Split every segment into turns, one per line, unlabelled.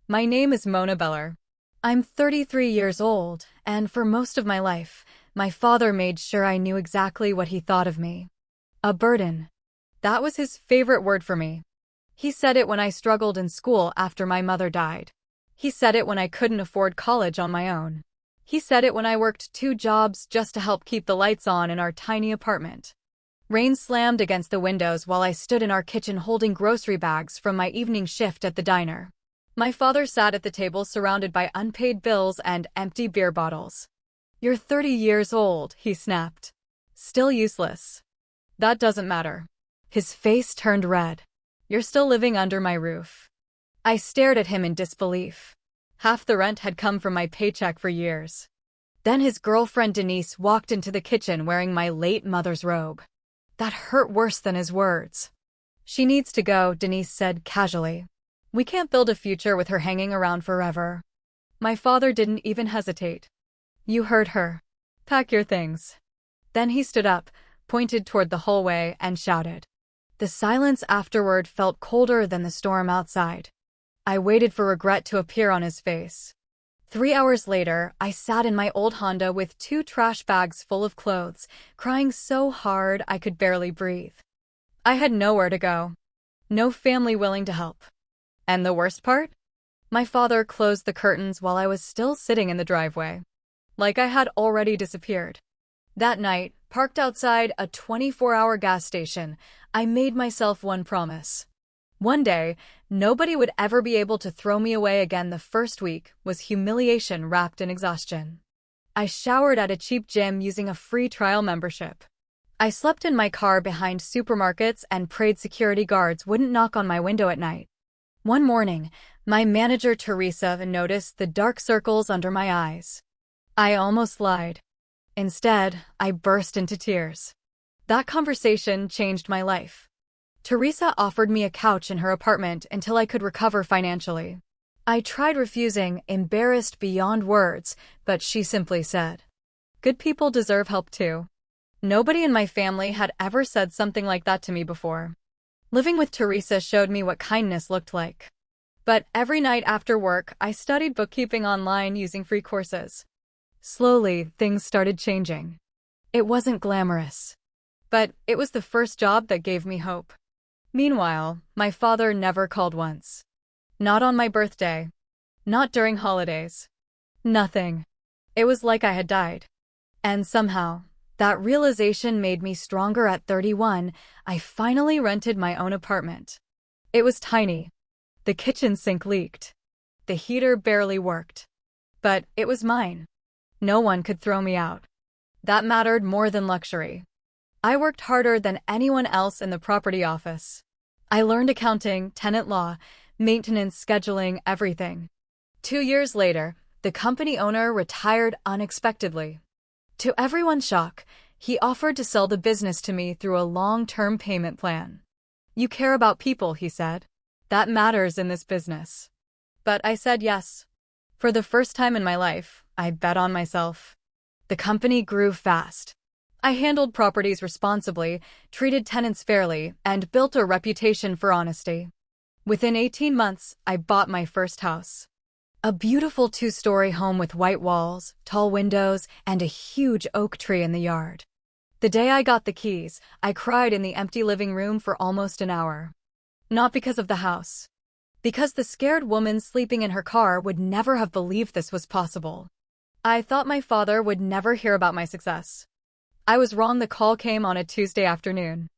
My name is Mona Beller. I'm 33 years old, and for most of my life, my father made sure I knew exactly what he thought of me. A burden. That was his favorite word for me. He said it when I struggled in school after my mother died. He said it when I couldn't afford college on my own. He said it when I worked 2 jobs just to help keep the lights on in our tiny apartment. Rain slammed against the windows while I stood in our kitchen holding grocery bags from my evening shift at the diner. My father sat at the table surrounded by unpaid bills and empty beer bottles. "You're 30 years old," he snapped. "Still useless." "That doesn't matter." His face turned red. "You're still living under my roof." I stared at him in disbelief. Half the rent had come from my paycheck for years. Then his girlfriend Denise walked into the kitchen wearing my late mother's robe. That hurt worse than his words. "She needs to go," Denise said casually. "We can't build a future with her hanging around forever." My father didn't even hesitate. "You heard her. Pack your things." Then he stood up, pointed toward the hallway, and shouted. The silence afterward felt colder than the storm outside. I waited for regret to appear on his face. 3 hours later, I sat in my old Honda with 2 trash bags full of clothes, crying so hard I could barely breathe. I had nowhere to go. No family willing to help. And the worst part? My father closed the curtains while I was still sitting in the driveway. Like I had already disappeared. That night, parked outside a 24-hour gas station, I made myself one promise. One day, nobody would ever be able to throw me away again. The first week was humiliation wrapped in exhaustion. I showered at a cheap gym using a free trial membership. I slept in my car behind supermarkets and prayed security guards wouldn't knock on my window at night. One morning, my manager Teresa noticed the dark circles under my eyes. I almost lied. Instead, I burst into tears. That conversation changed my life. Teresa offered me a couch in her apartment until I could recover financially. I tried refusing, embarrassed beyond words, but she simply said, "Good people deserve help too." Nobody in my family had ever said something like that to me before. Living with Teresa showed me what kindness looked like. But every night after work, I studied bookkeeping online using free courses. Slowly, things started changing. It wasn't glamorous. But it was the first job that gave me hope. Meanwhile, my father never called once. Not on my birthday. Not during holidays. Nothing. It was like I had died. And somehow, that realization made me stronger. At 31, I finally rented my own apartment. It was tiny. The kitchen sink leaked. The heater barely worked. But it was mine. No one could throw me out. That mattered more than luxury. I worked harder than anyone else in the property office. I learned accounting, tenant law, maintenance, scheduling, everything. 2 years later, the company owner retired unexpectedly. To everyone's shock, he offered to sell the business to me through a long-term payment plan. "You care about people," he said. "That matters in this business." But I said yes. For the first time in my life, I bet on myself. The company grew fast. I handled properties responsibly, treated tenants fairly, and built a reputation for honesty. Within 18 months, I bought my first house. A beautiful 2-story home with white walls, tall windows, and a huge oak tree in the yard. The day I got the keys, I cried in the empty living room for almost an hour. Not because of the house. Because the scared woman sleeping in her car would never have believed this was possible. I thought my father would never hear about my success. I was wrong. The call came on a Tuesday afternoon.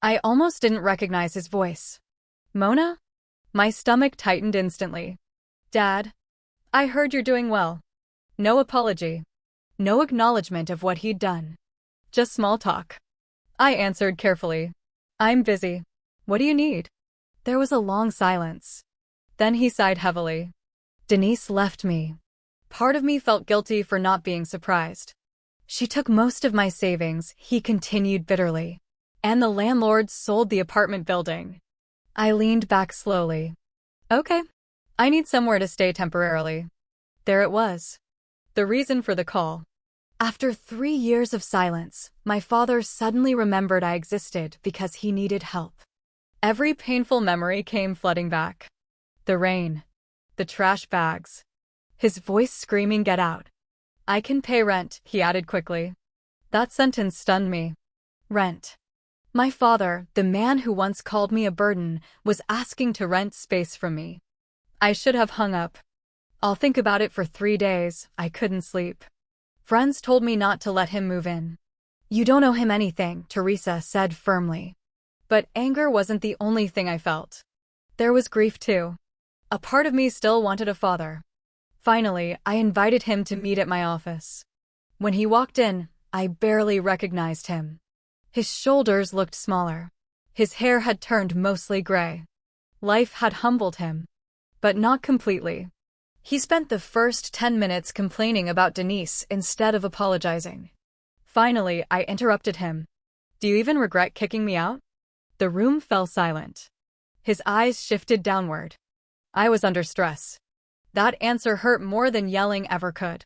I almost didn't recognize his voice. "Mona?" My stomach tightened instantly. "Dad, I heard you're doing well." No apology. No acknowledgement of what he'd done. Just small talk. I answered carefully. "I'm busy. What do you need?" There was a long silence. Then he sighed heavily. "Denise left me." Part of me felt guilty for not being surprised. "She took most of my savings," he continued bitterly. "And the landlord sold the apartment building." I leaned back slowly. "Okay. I need somewhere to stay temporarily." There it was. The reason for the call. After 3 years of silence, my father suddenly remembered I existed because he needed help. Every painful memory came flooding back. The rain. The trash bags. His voice screaming, "Get out." "I can pay rent," he added quickly. That sentence stunned me. Rent. My father, the man who once called me a burden, was asking to rent space from me. I should have hung up. I'll think about it for 3 days. I couldn't sleep. Friends told me not to let him move in. "You don't owe him anything," Teresa said firmly. But anger wasn't the only thing I felt. There was grief too. A part of me still wanted a father. Finally, I invited him to meet at my office. When he walked in, I barely recognized him. His shoulders looked smaller. His hair had turned mostly gray. Life had humbled him. But not completely. He spent the first 10 minutes complaining about Denise instead of apologizing. Finally, I interrupted him. "Do you even regret kicking me out?" The room fell silent. His eyes shifted downward. I was under stress. That answer hurt more than yelling ever could.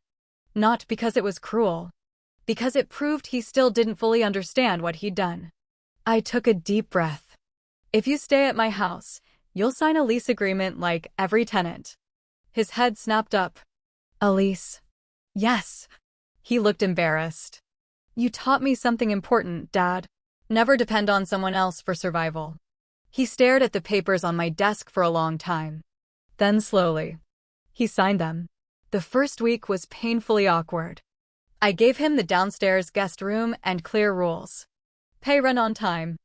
Not because it was cruel. Because it proved he still didn't fully understand what he'd done. I took a deep breath. "If you stay at my house, you'll sign a lease agreement like every tenant." His head snapped up. "A lease?" "Yes." He looked embarrassed. "You taught me something important, Dad. Never depend on someone else for survival." He stared at the papers on my desk for a long time. Then slowly, he signed them. The first week was painfully awkward. I gave him the downstairs guest room and clear rules. Pay rent on time.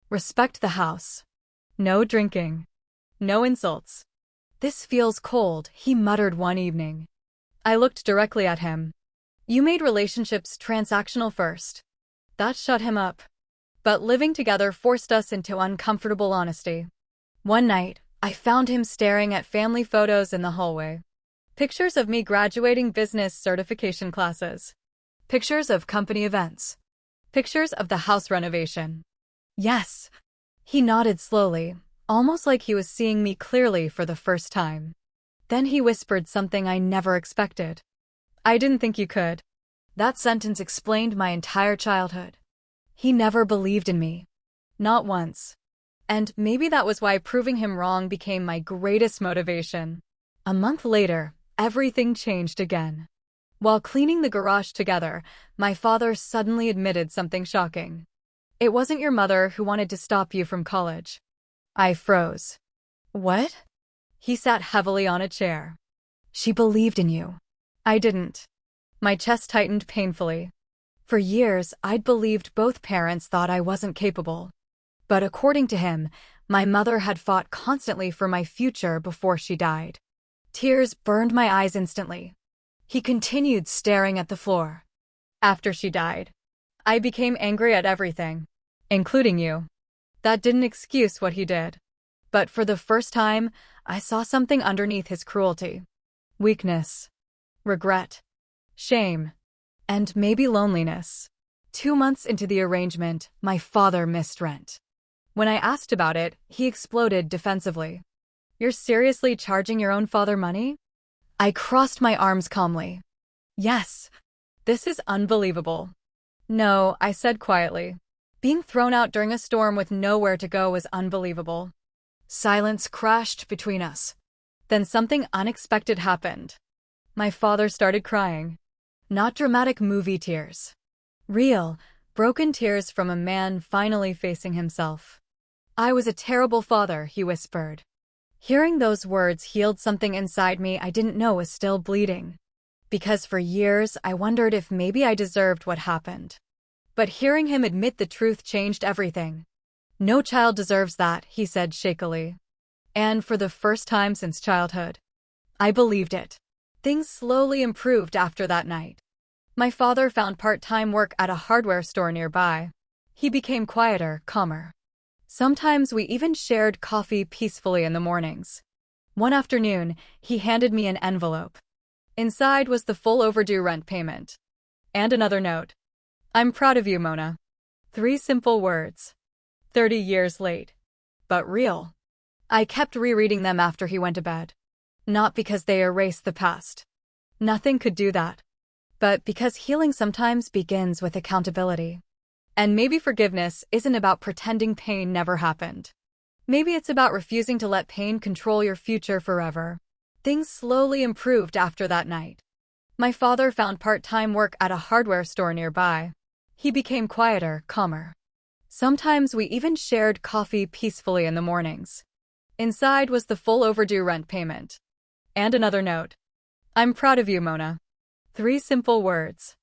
Respect the house. No drinking. No insults. "This feels cold," he muttered one evening. I looked directly at him. "You made relationships transactional first." That shut him up. But living together forced us into uncomfortable honesty. One night, I found him staring at family photos in the hallway. Pictures of me graduating business certification classes. Pictures of company events. Pictures of the house renovation. "Yes." He nodded slowly, almost like he was seeing me clearly for the first time. Then he whispered something I never expected. "I didn't think you could." That sentence explained my entire childhood. He never believed in me. Not once. And maybe that was why proving him wrong became my greatest motivation. A month later, everything changed again. While cleaning the garage together, my father suddenly admitted something shocking. "It wasn't your mother who wanted to stop you from college." I froze. "What?" He sat heavily on a chair. "She believed in you." I didn't. My chest tightened painfully. For years, I'd believed both parents thought I wasn't capable. But according to him, my mother had fought constantly for my future before she died. Tears burned my eyes instantly. He continued staring at the floor. "After she died, I became angry at everything, including you." That didn't excuse what he did. But for the first time, I saw something underneath his cruelty. Weakness. Regret. Shame. And maybe loneliness. 2 months into the arrangement, my father missed rent. When I asked about it, he exploded defensively. "You're seriously charging your own father money?" I crossed my arms calmly. "Yes. This is unbelievable." "No," I said quietly. Being thrown out during a storm with nowhere to go was unbelievable. Silence crashed between us. Then something unexpected happened. My father started crying. Not dramatic movie tears. Real, broken tears from a man finally facing himself. "I was a terrible father," he whispered. Hearing those words healed something inside me I didn't know was still bleeding. Because for years I wondered if maybe I deserved what happened. But hearing him admit the truth changed everything. "No child deserves that," he said shakily. And for the first time since childhood, I believed it. Things slowly improved after that night. My father found part-time work at a hardware store nearby. He became quieter, calmer. Sometimes we even shared coffee peacefully in the mornings. One afternoon, he handed me an envelope. Inside was the full overdue rent payment. And another note. "I'm proud of you, Mona." 3 simple words. 30 years late. But real. I kept rereading them after he went to bed. Not because they erased the past. Nothing could do that. But because healing sometimes begins with accountability. And maybe forgiveness isn't about pretending pain never happened. Maybe it's about refusing to let pain control your future forever. Things slowly improved after that night. My father found part-time work at a hardware store nearby. He became quieter, calmer. Sometimes we even shared coffee peacefully in the mornings. Inside was the full overdue rent payment. And another note. I'm proud of you, Mona. 3 simple words.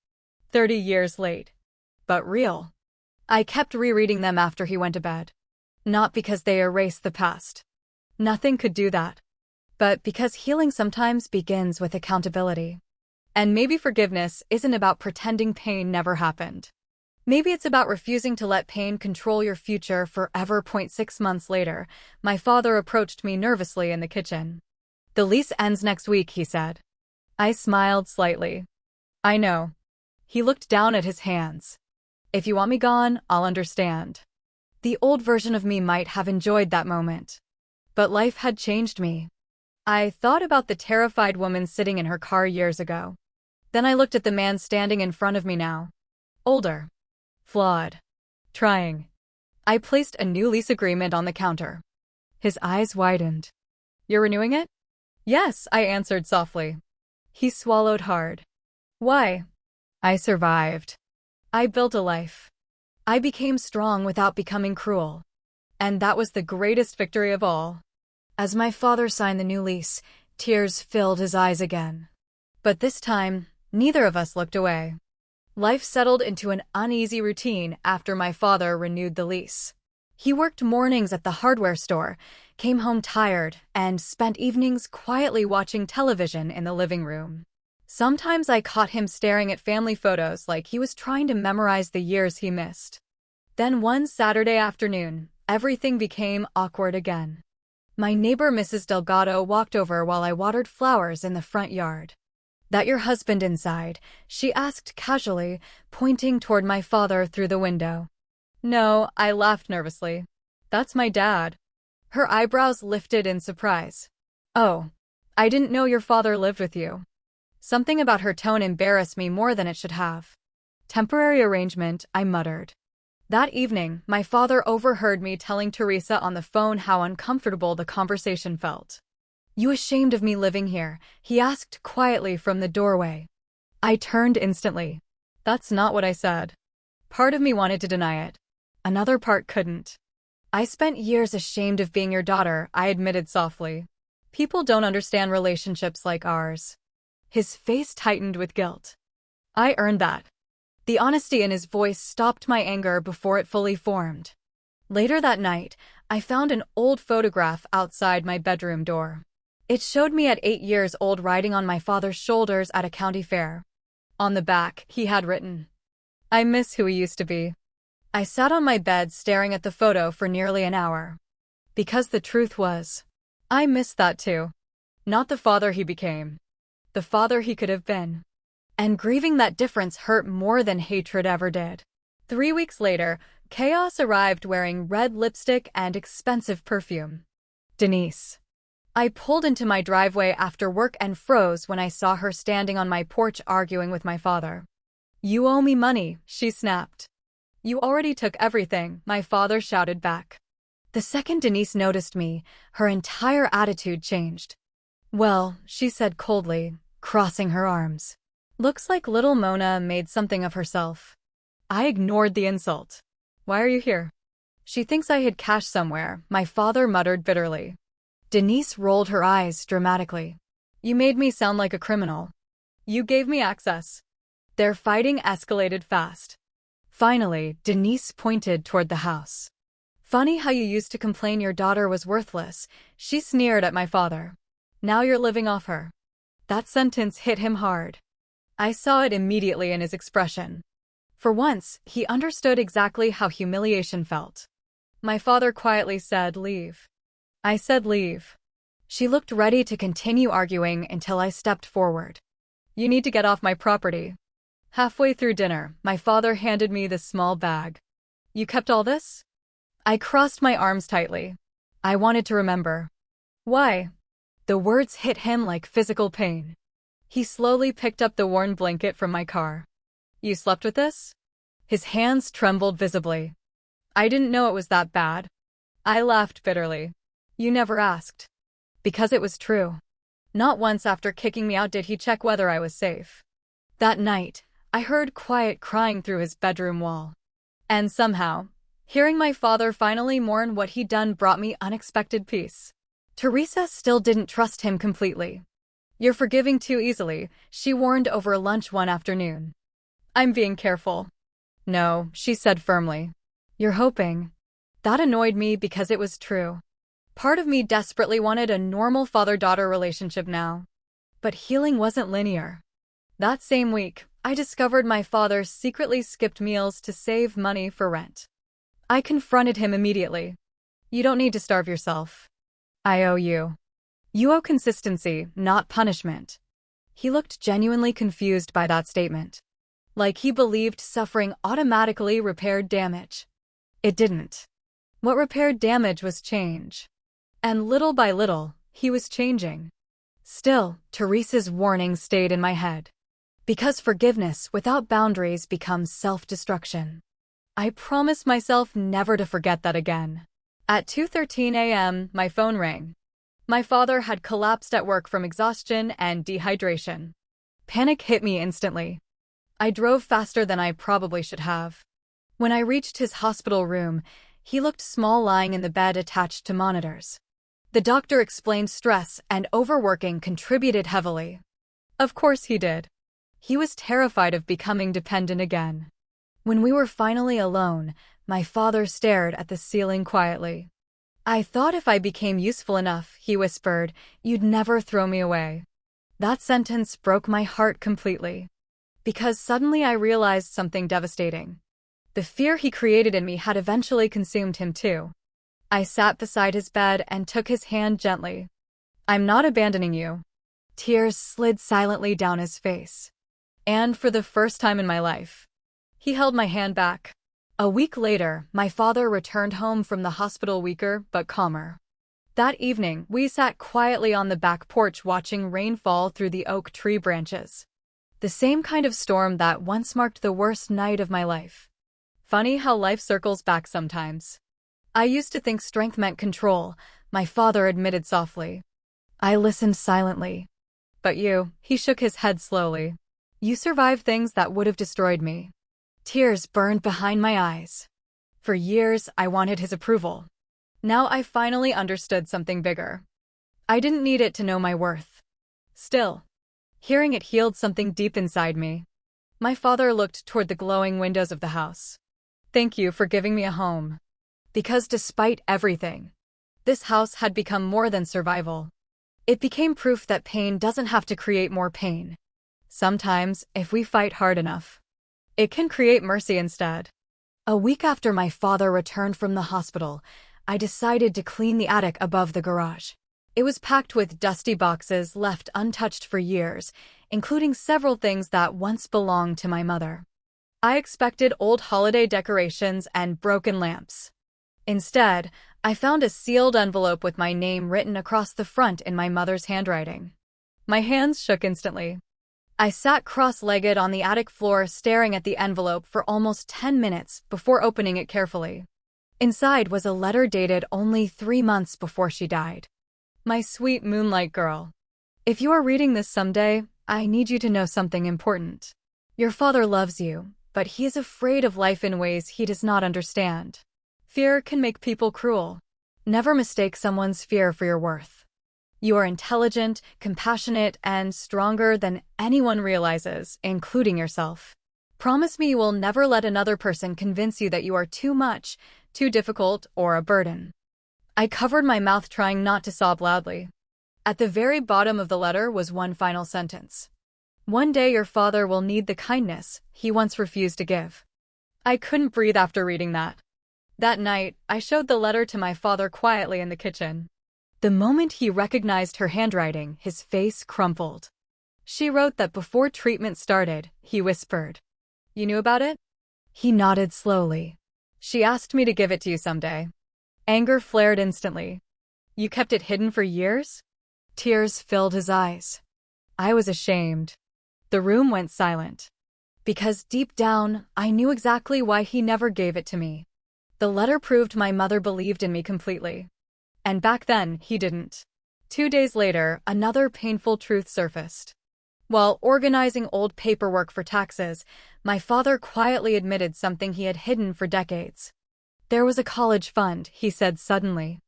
30 years late. But real. I kept rereading them after he went to bed. Not because they erased the past. Nothing could do that. But because healing sometimes begins with accountability. And maybe forgiveness isn't about pretending pain never happened. Maybe it's about refusing to let pain control your future forever. 6 months later, my father approached me nervously in the kitchen. The lease ends next week, he said. I smiled slightly. I know. He looked down at his hands. If you want me gone, I'll understand. The old version of me might have enjoyed that moment. But life had changed me. I thought about the terrified woman sitting in her car years ago. Then I looked at the man standing in front of me now. Older. Flawed. Trying. I placed a new lease agreement on the counter. His eyes widened. You're renewing it? Yes, I answered softly. He swallowed hard. Why? I survived. I built a life. I became strong without becoming cruel. And that was the greatest victory of all. As my father signed the new lease, tears filled his eyes again. But this time, neither of us looked away. Life settled into an uneasy routine after my father renewed the lease. He worked mornings at the hardware store, came home tired, and spent evenings quietly watching television in the living room. Sometimes I caught him staring at family photos like he was trying to memorize the years he missed. Then one Saturday afternoon, everything became awkward again. My neighbor Mrs. Delgado walked over while I watered flowers in the front yard. That your husband inside? She asked casually, pointing toward my father through the window. No, I laughed nervously. That's my dad. Her eyebrows lifted in surprise. Oh, I didn't know your father lived with you. Something about her tone embarrassed me more than it should have. Temporary arrangement, I muttered. That evening, my father overheard me telling Teresa on the phone how uncomfortable the conversation felt. You ashamed of me living here? He asked quietly from the doorway. I turned instantly. That's not what I said. Part of me wanted to deny it. Another part couldn't. I spent years ashamed of being your daughter, I admitted softly. People don't understand relationships like ours. His face tightened with guilt. I earned that. The honesty in his voice stopped my anger before it fully formed. Later that night, I found an old photograph outside my bedroom door. It showed me at 8 years old riding on my father's shoulders at a county fair. On the back, he had written, I miss who he used to be. I sat on my bed staring at the photo for nearly an hour. Because the truth was, I missed that too. Not the father he became. The father he could have been. And grieving that difference hurt more than hatred ever did. 3 weeks later, Chaos arrived wearing red lipstick and expensive perfume. Denise. I pulled into my driveway after work and froze when I saw her standing on my porch arguing with my father. You owe me money, she snapped. You already took everything, my father shouted back. The second Denise noticed me, her entire attitude changed. Well, she said coldly, crossing her arms. Looks like little Mona made something of herself. I ignored the insult. Why are you here? She thinks I hid cash somewhere, my father muttered bitterly. Denise rolled her eyes dramatically. You made me sound like a criminal. You gave me access. Their fighting escalated fast. Finally, Denise pointed toward the house. Funny how you used to complain your daughter was worthless, she sneered at my father. Now you're living off her. That sentence hit him hard. I saw it immediately in his expression. For once, he understood exactly how humiliation felt. My father quietly said, leave. I said leave. She looked ready to continue arguing until I stepped forward. You need to get off my property. Halfway through dinner, my father handed me this small bag. You kept all this? I crossed my arms tightly. I wanted to remember. Why? The words hit him like physical pain. He slowly picked up the worn blanket from my car. You slept with this? His hands trembled visibly. I didn't know it was that bad. I laughed bitterly. You never asked. Because it was true. Not once after kicking me out did he check whether I was safe. That night, I heard quiet crying through his bedroom wall. And somehow, hearing my father finally mourn what he'd done brought me unexpected peace. Teresa still didn't trust him completely. "You're forgiving too easily," she warned over lunch one afternoon. "I'm being careful." "No," she said firmly. "You're hoping." That annoyed me because it was true. Part of me desperately wanted a normal father-daughter relationship now. But healing wasn't linear. That same week, I discovered my father secretly skipped meals to save money for rent. I confronted him immediately. "You don't need to starve yourself. I owe you. You owe consistency, not punishment." He looked genuinely confused by that statement. Like he believed suffering automatically repaired damage. It didn't. What repaired damage was change. And little by little, he was changing. Still, Teresa's warning stayed in my head. Because forgiveness without boundaries becomes self-destruction. I promised myself never to forget that again. At 2:13 a.m., my phone rang. My father had collapsed at work from exhaustion and dehydration. Panic hit me instantly. I drove faster than I probably should have. When I reached his hospital room, he looked small lying in the bed attached to monitors. The doctor explained stress and overworking contributed heavily. Of course he did. He was terrified of becoming dependent again. When we were finally alone, my father stared at the ceiling quietly. "I thought if I became useful enough," he whispered, "you'd never throw me away." That sentence broke my heart completely. Because suddenly I realized something devastating. The fear he created in me had eventually consumed him too. I sat beside his bed and took his hand gently. "I'm not abandoning you." Tears slid silently down his face. And for the first time in my life, he held my hand back. A week later, my father returned home from the hospital weaker but calmer. That evening, we sat quietly on the back porch watching rain fall through the oak tree branches. The same kind of storm that once marked the worst night of my life. Funny how life circles back sometimes. "I used to think strength meant control," my father admitted softly. I listened silently. "But you," he shook his head slowly. "You survived things that would have destroyed me." Tears burned behind my eyes. For years, I wanted his approval. Now I finally understood something bigger. I didn't need it to know my worth. Still, hearing it healed something deep inside me. My father looked toward the glowing windows of the house. "Thank you for giving me a home." Because despite everything, this house had become more than survival. It became proof that pain doesn't have to create more pain. Sometimes, if we fight hard enough, it can create mercy instead. A week after my father returned from the hospital, I decided to clean the attic above the garage. It was packed with dusty boxes left untouched for years, including several things that once belonged to my mother. I expected old holiday decorations and broken lamps. Instead, I found a sealed envelope with my name written across the front in my mother's handwriting. My hands shook instantly. I sat cross-legged on the attic floor staring at the envelope for almost 10 minutes before opening it carefully. Inside was a letter dated only 3 months before she died. "My sweet moonlight girl. If you are reading this someday, I need you to know something important. Your father loves you, but he is afraid of life in ways he does not understand. Fear can make people cruel. Never mistake someone's fear for your worth. You are intelligent, compassionate, and stronger than anyone realizes, including yourself. Promise me you will never let another person convince you that you are too much, too difficult, or a burden." I covered my mouth trying not to sob loudly. At the very bottom of the letter was one final sentence. "One day your father will need the kindness he once refused to give." I couldn't breathe after reading that. That night, I showed the letter to my father quietly in the kitchen. The moment he recognized her handwriting, his face crumpled. "She wrote that before treatment started," he whispered. "You knew about it?" He nodded slowly. "She asked me to give it to you someday." Anger flared instantly. "You kept it hidden for years?" Tears filled his eyes. I was ashamed. The room went silent. Because deep down, I knew exactly why he never gave it to me. The letter proved my mother believed in me completely. And back then, he didn't. 2 days later, another painful truth surfaced. While organizing old paperwork for taxes, my father quietly admitted something he had hidden for decades. There was a college fund, he said suddenly.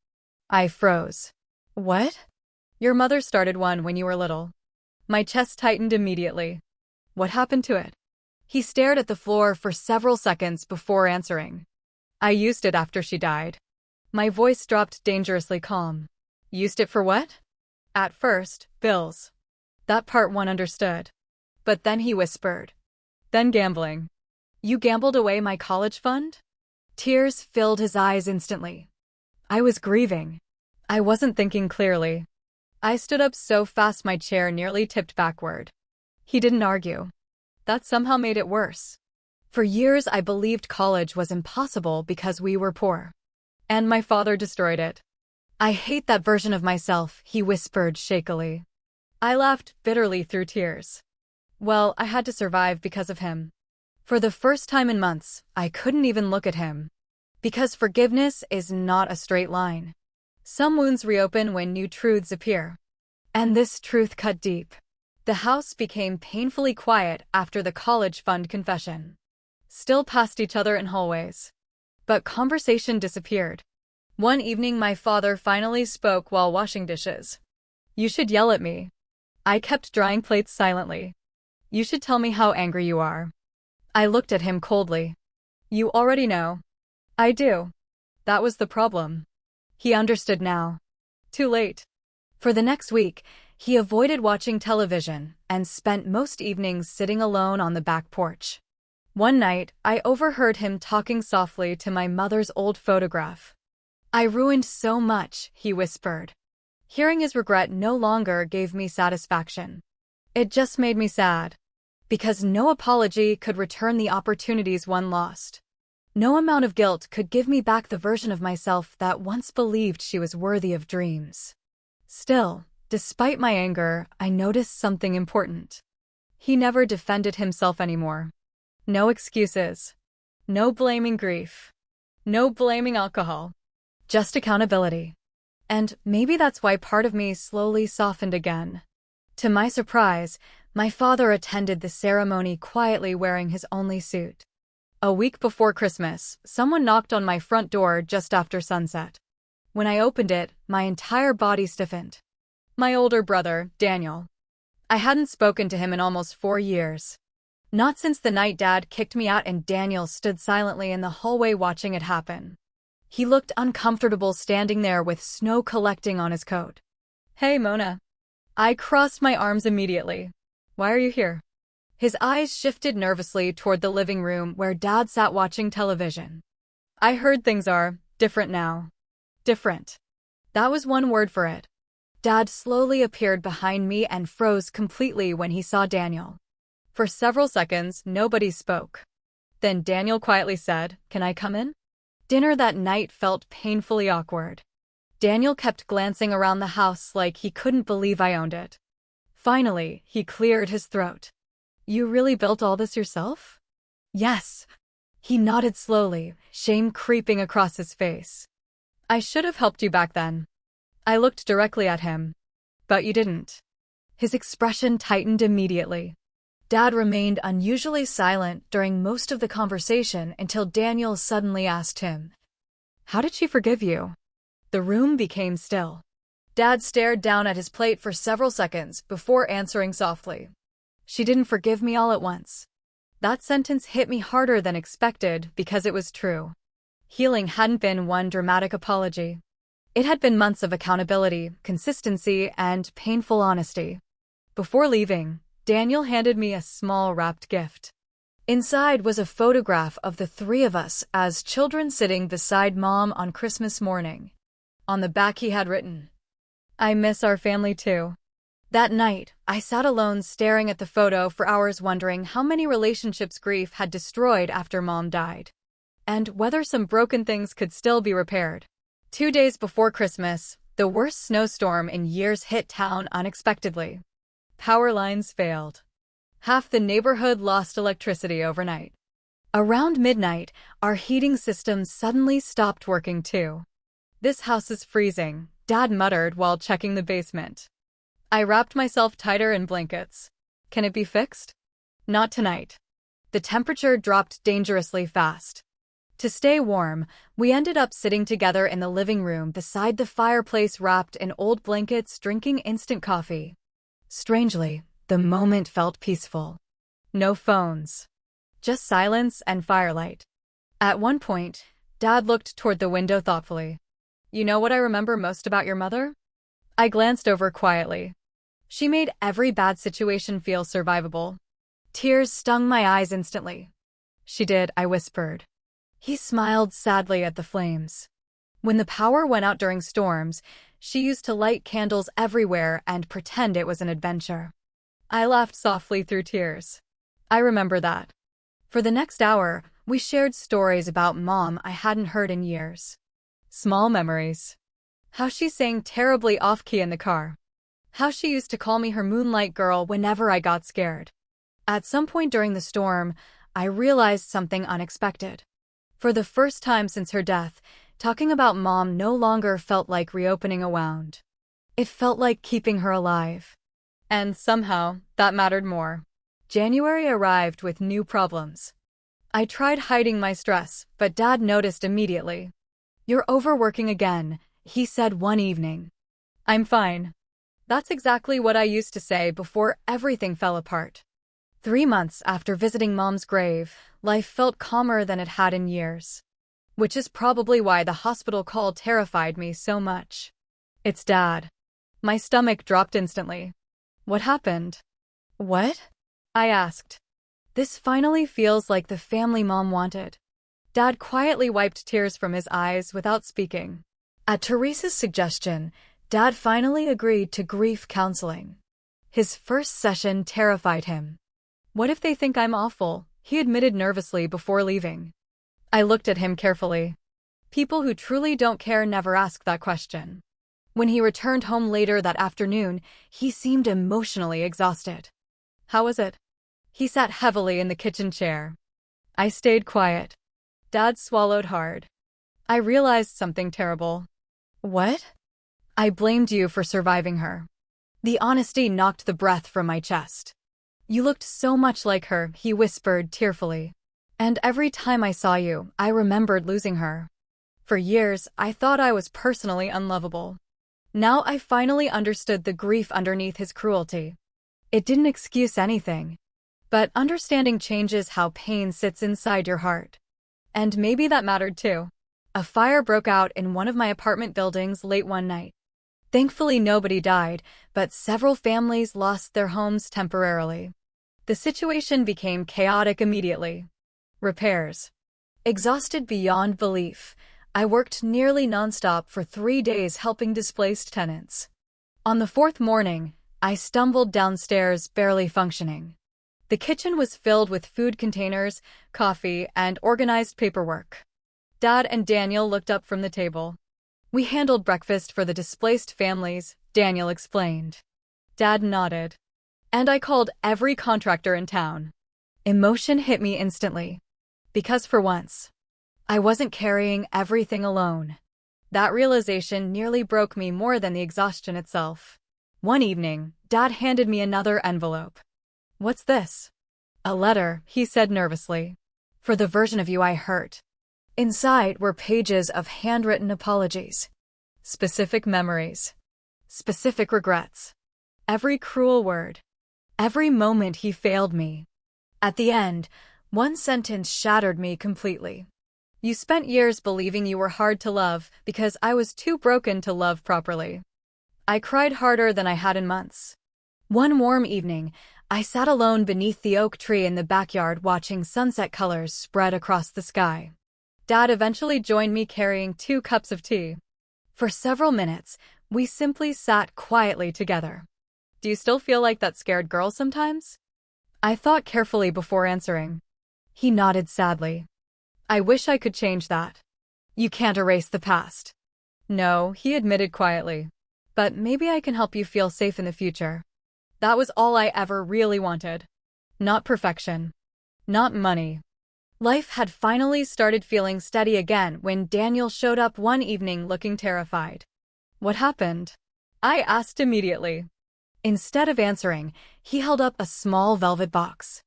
I froze. What? Your mother started one when you were little. My chest tightened immediately. What happened to it? He stared at the floor for several seconds before answering. I used it after she died. My voice dropped dangerously calm. Used it for what? At first, bills. That part one understood. But then he whispered. Then gambling. You gambled away my college fund? Tears filled his eyes instantly. I was grieving. I wasn't thinking clearly. I stood up so fast my chair nearly tipped backward. He didn't argue. That somehow made it worse. For years I believed college was impossible because we were poor. And my father destroyed it. I hate that version of myself, he whispered shakily. I laughed bitterly through tears. Well, I had to survive because of him. For the first time in months, I couldn't even look at him. Because forgiveness is not a straight line. Some wounds reopen when new truths appear. And this truth cut deep. The house became painfully quiet after the college fund confession. Still passed each other in hallways. But conversation disappeared. One evening my father finally spoke while washing dishes. You should yell at me. I kept drying plates silently. You should tell me how angry you are. I looked at him coldly. You already know. I do. That was the problem. He understood now. Too late. For the next week, he avoided watching television and spent most evenings sitting alone on the back porch. One night, I overheard him talking softly to my mother's old photograph. I ruined so much, he whispered. Hearing his regret no longer gave me satisfaction. It just made me sad. Because no apology could return the opportunities one lost. No amount of guilt could give me back the version of myself that once believed she was worthy of dreams. Still, despite my anger, I noticed something important. He never defended himself anymore. No excuses. No blaming grief. No blaming alcohol. Just accountability. And maybe that's why part of me slowly softened again. To my surprise, my father attended the ceremony quietly wearing his only suit. A week before Christmas, someone knocked on my front door just after sunset. When I opened it, my entire body stiffened. My older brother, Daniel. I hadn't spoken to him in almost 4 years. Not since the night Dad kicked me out and Daniel stood silently in the hallway watching it happen. He looked uncomfortable standing there with snow collecting on his coat. Hey, Mona. I crossed my arms immediately. Why are you here? His eyes shifted nervously toward the living room where Dad sat watching television. I heard things are different now. Different. That was one word for it. Dad slowly appeared behind me and froze completely when he saw Daniel. For several seconds, nobody spoke. Then Daniel quietly said, "Can I come in?" Dinner that night felt painfully awkward. Daniel kept glancing around the house like he couldn't believe I owned it. Finally, he cleared his throat. You really built all this yourself? Yes. He nodded slowly, shame creeping across his face. I should have helped you back then. I looked directly at him. But you didn't. His expression tightened immediately. Dad remained unusually silent during most of the conversation until Daniel suddenly asked him, "How did she forgive you?" The room became still. Dad stared down at his plate for several seconds before answering softly. She didn't forgive me all at once. That sentence hit me harder than expected because it was true. Healing hadn't been one dramatic apology. It had been months of accountability, consistency, and painful honesty. Before leaving, Daniel handed me a small wrapped gift. Inside was a photograph of the 3 of us as children sitting beside Mom on Christmas morning. On the back he had written, "I miss our family too." That night, I sat alone staring at the photo for hours wondering how many relationships grief had destroyed after Mom died. And whether some broken things could still be repaired. 2 days before Christmas, the worst snowstorm in years hit town unexpectedly. Power lines failed. Half the neighborhood lost electricity overnight. Around midnight, our heating system suddenly stopped working too. This house is freezing, Dad muttered while checking the basement. I wrapped myself tighter in blankets. Can it be fixed? Not tonight. The temperature dropped dangerously fast. To stay warm, we ended up sitting together in the living room beside the fireplace wrapped in old blankets drinking instant coffee. Strangely, the moment felt peaceful. No phones. Just silence and firelight. At one point, Dad looked toward the window thoughtfully. You know what I remember most about your mother? I glanced over quietly. She made every bad situation feel survivable. Tears stung my eyes instantly. She did, I whispered. He smiled sadly at the flames. When the power went out during storms, she used to light candles everywhere and pretend it was an adventure. I laughed softly through tears. I remember that. For the next hour, we shared stories about Mom I hadn't heard in years. Small memories. How she sang terribly off-key in the car. How she used to call me her moonlight girl whenever I got scared. At some point during the storm, I realized something unexpected. For the first time since her death, talking about Mom no longer felt like reopening a wound. It felt like keeping her alive. And somehow, that mattered more. January arrived with new problems. I tried hiding my stress, but Dad noticed immediately. You're overworking again, he said one evening. I'm fine. That's exactly what I used to say before everything fell apart. 3 months after visiting Mom's grave, life felt calmer than it had in years. Which is probably why the hospital call terrified me so much. It's Dad. My stomach dropped instantly. What happened? What? I asked. This finally feels like the family Mom wanted. Dad quietly wiped tears from his eyes without speaking. At Teresa's suggestion, Dad finally agreed to grief counseling. His first session terrified him. What if they think I'm awful? He admitted nervously before leaving. I looked at him carefully. People who truly don't care never ask that question. When he returned home later that afternoon, he seemed emotionally exhausted. How was it? He sat heavily in the kitchen chair. I stayed quiet. Dad swallowed hard. I realized something terrible. What? I blamed you for surviving her. The honesty knocked the breath from my chest. You looked so much like her, he whispered tearfully. And every time I saw you, I remembered losing her. For years, I thought I was personally unlovable. Now I finally understood the grief underneath his cruelty. It didn't excuse anything. But understanding changes how pain sits inside your heart. And maybe that mattered too. A fire broke out in one of my apartment buildings late one night. Thankfully nobody died, but several families lost their homes temporarily. The situation became chaotic immediately. Repairs. Exhausted beyond belief, I worked nearly nonstop for 3 days helping displaced tenants. On the 4th morning, I stumbled downstairs barely functioning. The kitchen was filled with food containers, coffee, and organized paperwork. Dad and Daniel looked up from the table. We handled breakfast for the displaced families, Daniel explained. Dad nodded. And I called every contractor in town. Emotion hit me instantly. Because for once, I wasn't carrying everything alone. That realization nearly broke me more than the exhaustion itself. One evening, Dad handed me another envelope. What's this? A letter, he said nervously. For the version of you I hurt. Inside were pages of handwritten apologies. Specific memories. Specific regrets. Every cruel word. Every moment he failed me. At the end, one sentence shattered me completely. You spent years believing you were hard to love because I was too broken to love properly. I cried harder than I had in months. One warm evening, I sat alone beneath the oak tree in the backyard watching sunset colors spread across the sky. Dad eventually joined me carrying 2 cups of tea. For several minutes, we simply sat quietly together. Do you still feel like that scared girl sometimes? I thought carefully before answering. He nodded sadly. I wish I could change that. You can't erase the past. No, he admitted quietly. But maybe I can help you feel safe in the future. That was all I ever really wanted. Not perfection. Not money. Life had finally started feeling steady again when Daniel showed up one evening looking terrified. What happened? I asked immediately. Instead of answering, he held up a small velvet box.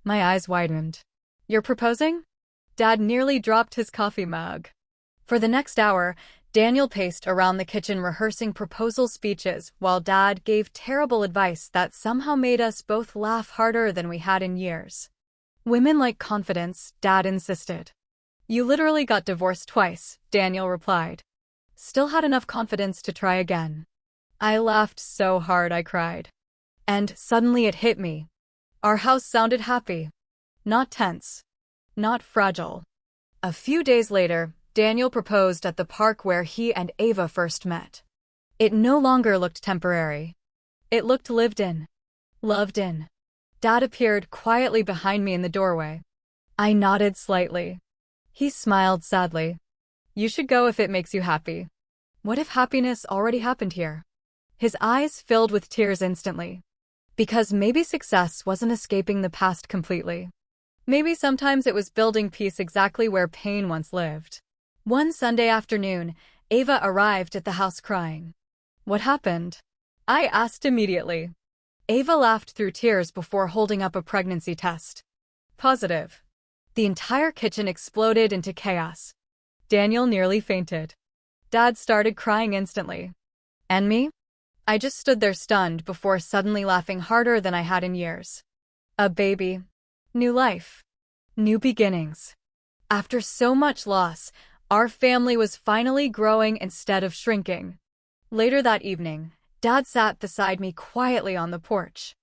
My eyes widened. You're proposing? Dad nearly dropped his coffee mug. For the next hour, Daniel paced around the kitchen rehearsing proposal speeches while Dad gave terrible advice that somehow made us both laugh harder than we had in years. Women like confidence, Dad insisted. You literally got divorced twice, Daniel replied. Still had enough confidence to try again. I laughed so hard I cried. And suddenly it hit me. Our house sounded happy. Not tense. Not fragile. A few days later, Daniel proposed at the park where he and Ava first met. It no longer looked temporary. It looked lived in. Loved in. Dad appeared quietly behind me in the doorway. I nodded slightly. He smiled sadly. You should go if it makes you happy. What if happiness already happened here? His eyes filled with tears instantly. Because maybe success wasn't escaping the past completely. Maybe sometimes it was building peace exactly where pain once lived. One Sunday afternoon, Ava arrived at the house crying. What happened? I asked immediately. Ava laughed through tears before holding up a pregnancy test. Positive. The entire kitchen exploded into chaos. Daniel nearly fainted. Dad started crying instantly. And me? I just stood there stunned before suddenly laughing harder than I had in years. A baby. New life. New beginnings. After so much loss, our family was finally growing instead of shrinking. Later that evening, Dad sat beside me quietly on the porch.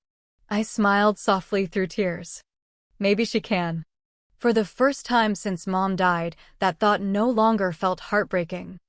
I smiled softly through tears. Maybe she can. For the first time since Mom died, that thought no longer felt heartbreaking.